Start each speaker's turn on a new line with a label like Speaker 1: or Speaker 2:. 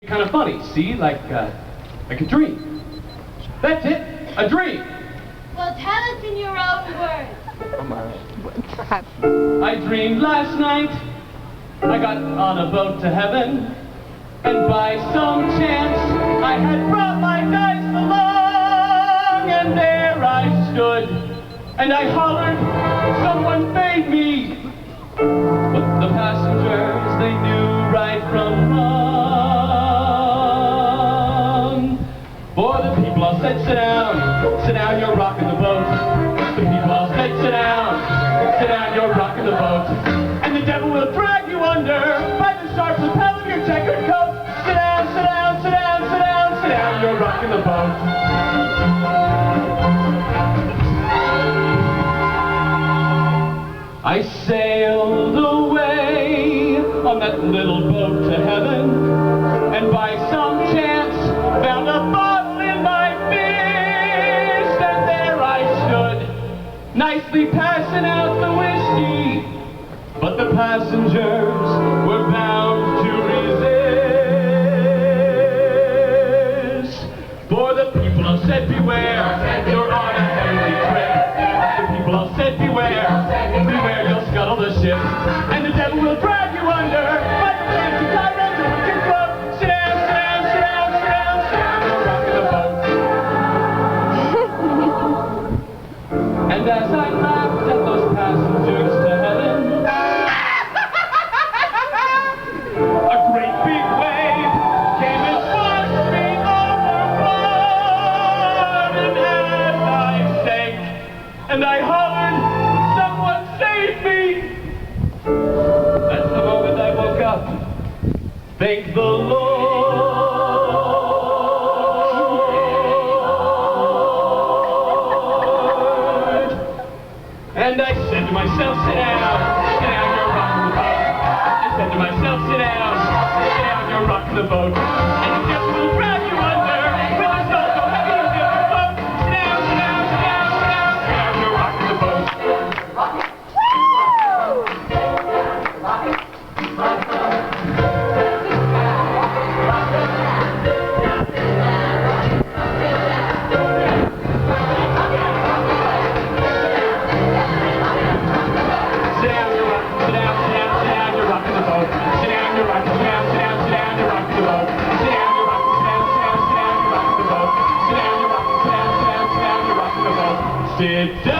Speaker 1: Kind of funny, see, like a dream. That's it, a dream.
Speaker 2: Well, tell us in your own words.
Speaker 1: I dreamed last night I got on a boat to heaven, and by some chance I had brought my dice along, and there I stood, and I hollered, someone paid me. But the passengers, they knew right from wrong. For the people all said, sit down, you're rocking the boat. The people all said, sit down, you're rocking the boat. And the devil will drag you under by the sharp lapel of your checkered coat. Sit down, you're rocking the boat. I sailed away on that little boat to heaven, and by some chance found a bottle in my fist, and there I stood, nicely passing out the whiskey, but the passengers were bound to resist. For the people all said, beware, you're on a heavenly trip. The people all said, beware, you'll scuttle the ship, and the devil will drag you under by the fancy tyrant of wicked club. Sit down, you're rocking the boat. And as I laughed at those passengers to heaven, a great big wave came and washed me overboard, and as I sank, and I hollered, someone save me! That's the moment I woke up. Thank the Lord. And I said to myself, sit down, you're rocking the boat. I said to myself, sit down, you're rocking the boat. And the devil will drag you under with a soul so heavy you feel your float. Sit down, you're rocking the boat. Sit down.